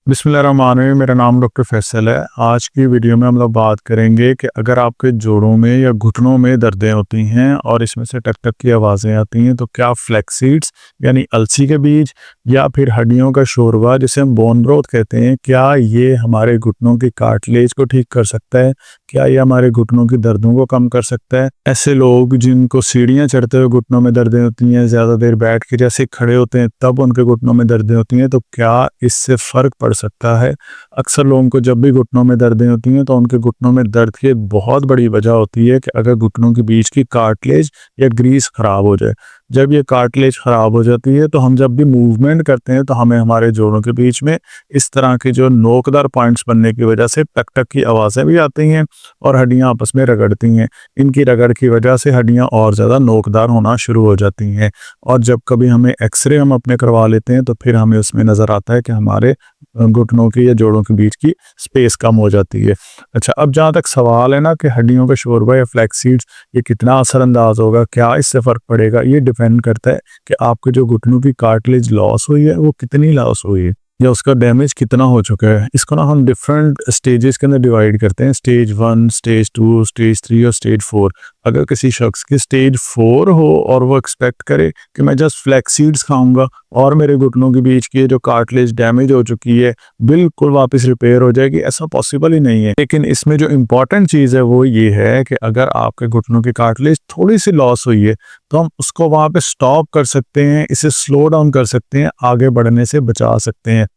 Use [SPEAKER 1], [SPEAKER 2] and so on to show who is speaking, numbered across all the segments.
[SPEAKER 1] बिस्मिल्लाहिर्रहमानिर्रहीम। मेरा नाम डॉक्टर फैसल है। आज की वीडियो में हम लोग बात करेंगे कि अगर आपके जोड़ों में या घुटनों में दर्दें होती हैं और इसमें से टक टक की आवाज़ें आती हैं तो क्या फ्लैक्स सीड्स यानी अलसी के बीज या फिर हड्डियों का शोरबा जिसे हम बोन ब्रोथ कहते हैं, क्या ये हमारे घुटनों की कार्टिलेज को ठीक कर सकता है? क्या ये हमारे घुटनों की दर्दों को कम कर सकता है? ऐसे लोग जिनको सीढ़ियाँ चढ़ते हुए घुटनों में दर्दें होती हैं, ज़्यादा देर बैठ के जैसे खड़े होते हैं तब उनके घुटनों में दर्दें होती हैं, तो क्या इससे फ़र्क पड़ सकता है? अक्सर लोगों को जब भी घुटनों में दर्दें होती हैं तो उनके घुटनों में दर्द की एक बहुत बड़ी वजह होती है कि अगर घुटनों के बीच की कार्टिलेज या ग्रीस खराब हो जाए। जब ये कार्टिलेज खराब हो जाती है तो हम जब भी मूवमेंट करते हैं तो हमें हमारे जोड़ों के बीच में इस तरह के जो नोकदार पॉइंट्स बनने की वजह से टक टक की आवाज़ें भी आती हैं और हड्डियां आपस में रगड़ती हैं। इनकी रगड़ की वजह से हड्डियां और ज़्यादा नोकदार होना शुरू हो जाती हैं और जब कभी हमें एक्सरे हम अपने करवा लेते हैं तो फिर हमें उसमें नज़र आता है कि हमारे घुटनों की या जोड़ों के बीच की स्पेस कम हो जाती है। अच्छा, अब जहाँ तक सवाल है ना कि हड्डियों का शोरबा या फ्लैक्स सीड्स ये कितना असरअंदाज होगा, क्या इससे फ़र्क पड़ेगा, ये डिपेंड करता है कि आपके जो घुटनों की कार्टिलेज लॉस हुई है वो कितनी लॉस हुई है या उसका डैमेज कितना हो चुका है। इसको ना हम डिफरेंट स्टेजेस के अंदर डिवाइड करते हैं, स्टेज 1, स्टेज 2, स्टेज 3 और स्टेज 4। अगर किसी शख्स की स्टेज 4 हो और वो एक्सपेक्ट करे कि मैं जस्ट फ्लैक्स सीड्स खाऊंगा और मेरे घुटनों के बीच की जो कार्टिलेज डैमेज हो चुकी है बिल्कुल वापस रिपेयर हो जाएगी, ऐसा पॉसिबल ही नहीं है। लेकिन इसमें जो इम्पॉर्टेंट चीज़ है वो ये है कि अगर आपके घुटनों की कार्टिलेज थोड़ी सी लॉस हुई है तो हम उसको वहाँ पे स्टॉप कर सकते हैं, इसे स्लो डाउन कर सकते हैं, आगे बढ़ने से बचा सकते हैं।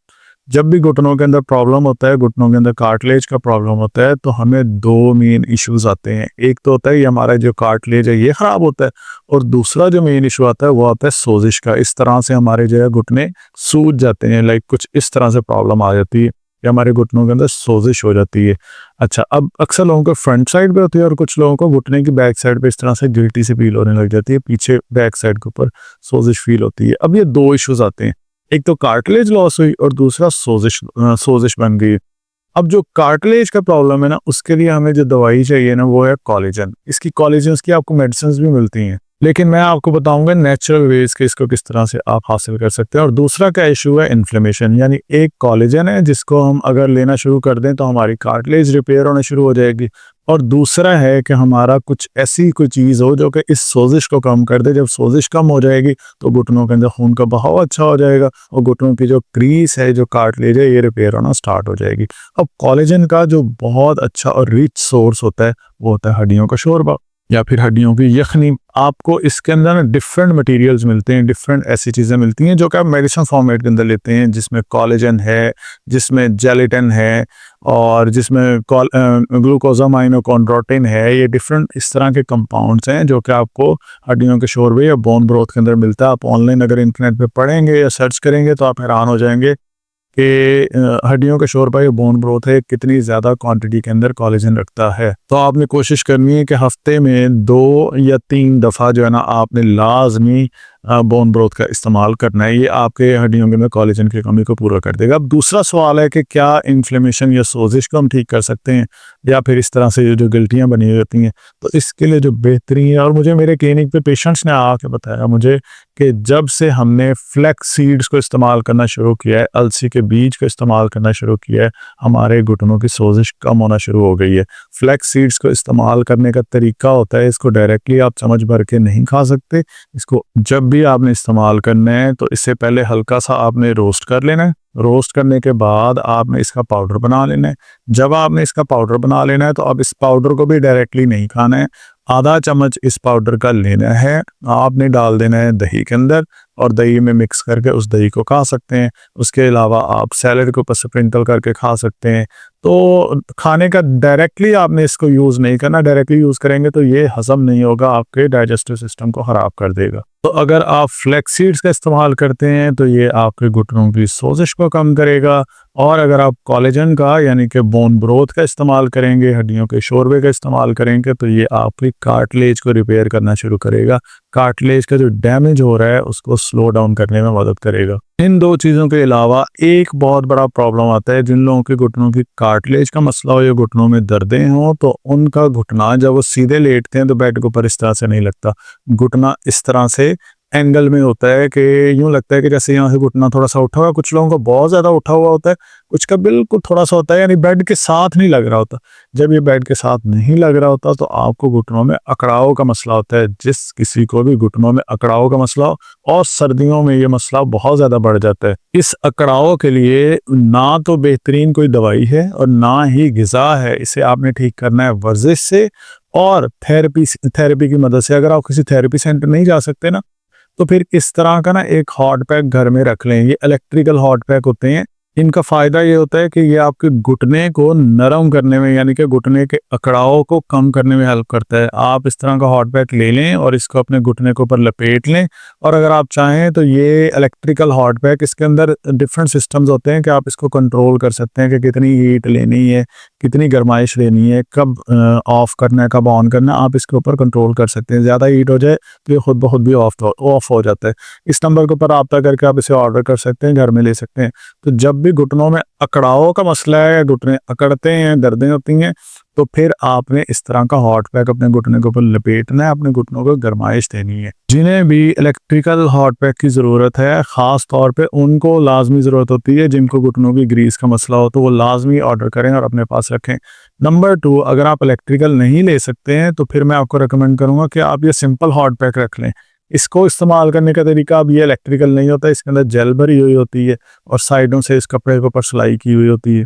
[SPEAKER 1] जब भी घुटनों के अंदर प्रॉब्लम होता है, घुटनों के अंदर कार्टिलेज का प्रॉब्लम होता है, तो हमें दो मेन इश्यूज आते हैं। एक तो होता है ये हमारा जो कार्टिलेज है ये खराब होता है और दूसरा जो मेन इशू आता है वो आता है सोजिश का। इस तरह से हमारे जो है घुटने सूज जाते हैं, लाइक कुछ इस तरह से प्रॉब्लम आ जाती है कि हमारे घुटनों के अंदर सोजिश हो जाती है। अच्छा, अब अक्सर लोगों को फ्रंट साइड पे होती है और कुछ लोगों को घुटने की बैक साइड पे इस तरह से गिल्टी से फील होने लग जाती है, पीछे बैक साइड के ऊपर सोजिश फील होती है। अब ये दो इश्यूज आते हैं, एक तो कार्टिलेज लॉस हुई और दूसरा सोजिश बन गई। अब जो कार्टिलेज का प्रॉब्लम है ना, उसके लिए हमें जो दवाई चाहिए ना वो है कोलेजन। इसकी कोलेजन की आपको मेडिसिन भी मिलती हैं, लेकिन मैं आपको बताऊंगा नेचुरल वेज के इसको किस तरह से आप हासिल कर सकते हैं। और दूसरा क्या इशू है, इन्फ्लेमेशन। यानी एक कोलेजन है जिसको हम अगर लेना शुरू कर दें तो हमारी कार्टिलेज रिपेयर होना शुरू हो जाएगी, और दूसरा है कि हमारा कुछ ऐसी कोई चीज़ हो जो कि इस सोजिश को कम कर दे। जब सोजिश कम हो जाएगी तो घुटनों के अंदर खून का बहाव अच्छा हो जाएगा और घुटनों की जो क्रीज है, जो कार्टिलेज है, ये रिपेयर होना स्टार्ट हो जाएगी। अब कोलेजन का जो बहुत अच्छा और रिच सोर्स होता है वो होता है हड्डियों का शोरबा या फिर हड्डियों की यखनी। आपको इसके अंदर ना डिफरेंट मटेरियल्स मिलते हैं, डिफरेंट ऐसी चीज़ें मिलती हैं जो कि आप मेडिसिन फॉर्मेट के अंदर लेते हैं, जिसमें कोलेजन है, जिसमें जेलेटिन है और जिसमें ग्लूकोजामाइनोकॉन्ड्रोटिन है। ये डिफरेंट इस तरह के कंपाउंड्स हैं जो कि आपको हड्डियों के शोरबे या बोन ब्रोथ के अंदर मिलता है। आप ऑनलाइन अगर इंटरनेट पे पढ़ेंगे या सर्च करेंगे तो आप हैरान हो जाएंगे कि हड्डियों का शोरबा या बोन ब्रोथ है कितनी ज़्यादा क्वांटिटी के अंदर कोलेजन रखता है। तो आपने कोशिश करनी है कि हफ्ते में 2 या 3 दफ़ा जो है ना आपने लाजमी बोन ब्रोथ का इस्तेमाल करना है। ये आपके हड्डियों के अंदर कोलेजन की कमी को पूरा कर देगा। अब दूसरा सवाल है कि क्या इन्फ्लेमेशन या सोजिश को हम ठीक कर सकते हैं या फिर इस तरह से जो गिल्टियाँ बनी रहती हैं। तो इसके लिए जो बेहतरीन है, और मुझे मेरे क्लिनिक पे पेशेंट्स ने आके बताया मुझे कि जब से हमने फ्लैक्स सीड्स को इस्तेमाल करना शुरू किया है, अलसी के बीज को इस्तेमाल करना शुरू किया है, हमारे घुटनों की सोजिश कम होना शुरू हो गई है। फ्लैक्स सीड्स को इस्तेमाल करने का तरीका होता है, इसको डायरेक्टली आप चम्मच भर के नहीं खा सकते। इसको जब भी आपने इस्तेमाल करना है तो इससे पहले हल्का सा आपने रोस्ट कर लेना है। रोस्ट करने के बाद आपने इसका पाउडर बना लेना है। जब आपने इसका पाउडर बना लेना है तो अब इस पाउडर को भी डायरेक्टली नहीं खाना है। आधा चम्मच इस पाउडर का लेना है, आपने डाल देना है दही के अंदर और दही में मिक्स करके उस दही को खा सकते हैं। उसके अलावा आप सैलड को स्प्रिंकल करके खा सकते हैं। तो खाने का डायरेक्टली आपने इसको यूज़ नहीं करना। डायरेक्टली यूज़ करेंगे तो ये हजम नहीं होगा, आपके डाइजेस्टिव सिस्टम को ख़राब कर देगा। तो अगर आप फ्लैक्स सीड्स का इस्तेमाल करते हैं तो ये आपके घुटनों की सोजिश को कम करेगा, और अगर आप कोलेजन का यानी कि बोन ब्रोथ का इस्तेमाल करेंगे, हड्डियों के शोरबे का इस्तेमाल करेंगे, तो ये आपकी कार्टिलेज को रिपेयर करना शुरू करेगा। कार्टिलेज का जो डैमेज हो रहा है उसको स्लो डाउन करने में मदद करेगा। इन दो चीज़ों के अलावा एक बहुत बड़ा प्रॉब्लम आता है, जिन लोगों के घुटनों की कार्टिलेज का मसला हो या घुटनों में दर्दें हों तो उनका घुटना जब वो सीधे लेटते हैं तो बेड के ऊपर इस तरह से नहीं लगता। घुटना इस तरह से एंगल में होता है कि यूँ लगता है कि जैसे यहाँ से घुटना थोड़ा-सा उठा हुआ है, कुछ लोगों का बहुत ज़्यादा उठा हुआ होता है, कुछ का बिल्कुल थोड़ा-सा होता है, यानी बेड के साथ नहीं लग रहा होता। जब ये बेड के साथ नहीं लग रहा होता तो आपको घुटनों में अकड़ाव का मसला होता है। जिस किसी को भी घुटनों में अकड़ाव का मसला हो और सर्दियों में ये मसला बहुत ज़्यादा बढ़ जाता है। इस अकड़ाव के लिए ना तो बेहतरीन कोई दवाई है और ना ही ग़िज़ा है। इसे आपने ठीक करना है वर्जिश से और थेरेपी की मदद से। अगर आप किसी थेरेपी सेंटर नहीं जा सकते ना, तो फिर इस तरह का ना एक हॉट पैक घर में रख लें। ये इलेक्ट्रिकल हॉट पैक होते हैं। इनका फ़ायदा ये होता है कि ये आपके घुटने को नरम करने में, यानी कि घुटने के अकड़ाव को कम करने में हेल्प करता है। आप इस तरह का हॉट पैक ले लें और इसको अपने घुटने के ऊपर लपेट लें। और अगर आप चाहें तो ये इलेक्ट्रिकल हॉट पैक, इसके अंदर डिफरेंट सिस्टम्स होते हैं कि आप इसको कंट्रोल कर सकते हैं कि कितनी हीट लेनी है, कितनी गर्माइश लेनी है, कब ऑफ करना है, कब ऑन करना है, आप इसके ऊपर कंट्रोल कर सकते हैं। ज़्यादा हीट हो जाए तो ये खुद ब खुद भी ऑफ हो जाता है। इस नंबर के ऊपर रब्ता करके आप इसे ऑर्डर कर सकते हैं, घर में ले सकते हैं। तो जब भी घुटनों में अकड़ाव का मसला है या घुटने अकड़ते हैं, दर्दें होती हैं, तो फिर आपने इस तरह का हॉट पैक अपने घुटने के ऊपर लपेटना है, अपने घुटनों को गर्माइश देनी है। जिन्हें भी इलेक्ट्रिकल हॉट पैक की ज़रूरत है, ख़ास तौर पे उनको लाजमी ज़रूरत होती है जिनको घुटनों की ग्रीस का मसला हो, तो वो लाजमी ऑर्डर करें और अपने पास रखें। नंबर 2, अगर आप इलेक्ट्रिकल नहीं ले सकते हैं तो फिर मैं आपको रिकमेंड करूँगा कि आप ये सिंपल हॉट पैक रख लें। इसको इस्तेमाल करने का तरीका, अब ये इलेक्ट्रिकल नहीं होता, इसके अंदर जेल भरी हुई होती है और साइडों से इस कपड़े के ऊपर सिलाई की हुई होती है।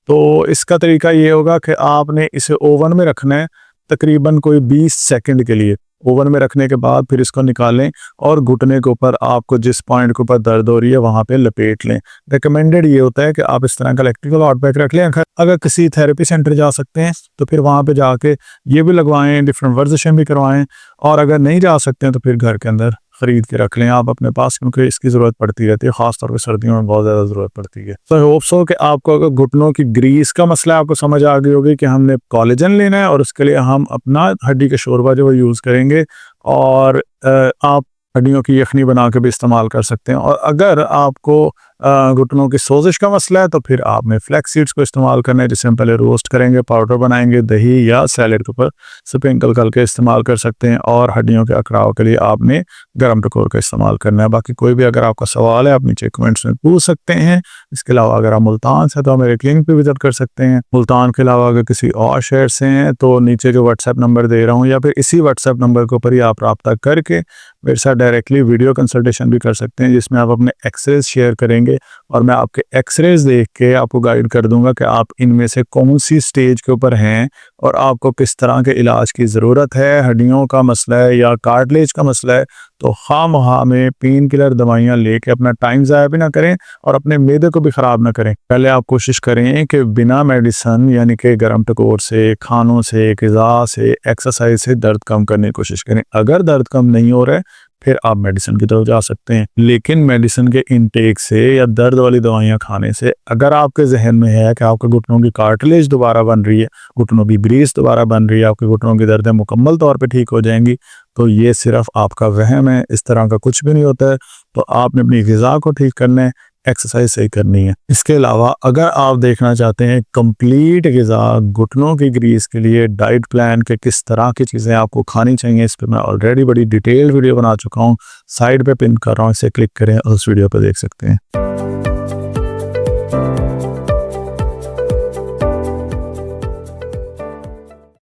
[SPEAKER 1] तो इसका तरीका ये होगा कि आपने इसे ओवन में रखना है तकरीबन कोई 20 सेकंड के लिए। ओवन में रखने के बाद फिर इसको निकालें और घुटने के ऊपर आपको जिस पॉइंट के ऊपर दर्द हो रही है वहाँ पे लपेट लें। रिकमेंडेड ये होता है कि आप इस तरह का इलेक्ट्रिकल हॉट पैक रख लें। अगर किसी थेरेपी सेंटर जा सकते हैं तो फिर वहाँ पे जाके ये भी लगवाएं, डिफरेंट वर्जिशें भी करवाएं, और अगर नहीं जा सकते हैं तो फिर घर के अंदर खरीद के रख लें आप अपने पास, क्योंकि इसकी ज़रूरत पड़ती रहती है, ख़ासतौर पर सर्दियों में बहुत ज़्यादा ज़रूरत पड़ती है। तो आई होप सो कि आपको अगर घुटनों की ग्रीस का मसला आपको समझ आ गई होगी कि हमने कोलेजन लेना है और उसके लिए हम अपना हड्डी का शोरबा जो है यूज़ करेंगे, और आप हड्डियों की यखनी बना के भी इस्तेमाल कर सकते हैं। और अगर आपको घुटनों की सोजिश का मसला है तो फिर आपने फ्लैक्स सीड्स को इस्तेमाल करना है, जिसे हम पहले रोस्ट करेंगे, पाउडर बनाएंगे, दही या सैलेड के ऊपर स्प्रिंकल करके इस्तेमाल कर सकते हैं। और हड्डियों के अकड़ाव के लिए आपने गरम टकोर का इस्तेमाल करना है। बाकी कोई भी अगर आपका सवाल है आप नीचे कमेंट्स में पूछ सकते हैं। इसके अलावा अगर आप मुल्तान से तो आप मेरे क्लिनिक पे विजिट कर सकते हैं। मुल्तान के अलावा अगर किसी और शहर से हैं तो नीचे जो व्हाट्सएप नंबर दे रहा हूँ या फिर इसी व्हाट्सएप नंबर के ऊपर ही आप रब्ता करके मेरे साथ डायरेक्टली वीडियो कंसल्टेशन भी कर सकते हैं, जिसमें आप अपने एक्सरेज शेयर करेंगे और मैं आपके एक्सरेज देख के आपको गाइड कर दूंगा कि आप इनमें से कौन सी स्टेज के ऊपर हैं और आपको किस तरह के इलाज की ज़रूरत है। हड्डियों का मसला है या कार्टिलेज का मसला है तो खामखा में पेन किलर दवाइयाँ लेके अपना टाइम ज़ाया भी ना करें और अपने मैदे को भी ख़राब ना करें। पहले आप कोशिश करें कि बिना मेडिसन, यानी कि गरम टकोर से, खानों से, ग़िज़ा से, एक्सरसाइज से दर्द कम करने की कोशिश करें। अगर दर्द कम नहीं हो रहा है फिर आप मेडिसिन की तरफ जा सकते हैं, लेकिन मेडिसिन के इनटेक से या दर्द वाली दवाइयाँ खाने से अगर आपके जहन में है कि आपके घुटनों की कार्टिलेज दोबारा बन रही है, घुटनों की ब्रीस दोबारा बन रही है, आपके घुटनों की दर्दें मुकम्मल तौर पे ठीक हो जाएंगी, तो ये सिर्फ आपका वहम है, इस तरह का कुछ भी नहीं होता है। तो आपने अपनी ग़िज़ा को ठीक करना है, एक्सरसाइज सही करनी है। इसके अलावा अगर आप देखना चाहते हैं कंप्लीट ग़िज़ा घुटनों की ग्रीस के लिए डाइट प्लान के किस तरह की चीज़ें आपको खानी चाहिए, इस पर मैं ऑलरेडी बड़ी डिटेल वीडियो बना चुका हूँ, साइड पे पिन कर रहा हूँ, इसे क्लिक करें और उस वीडियो पर देख सकते हैं।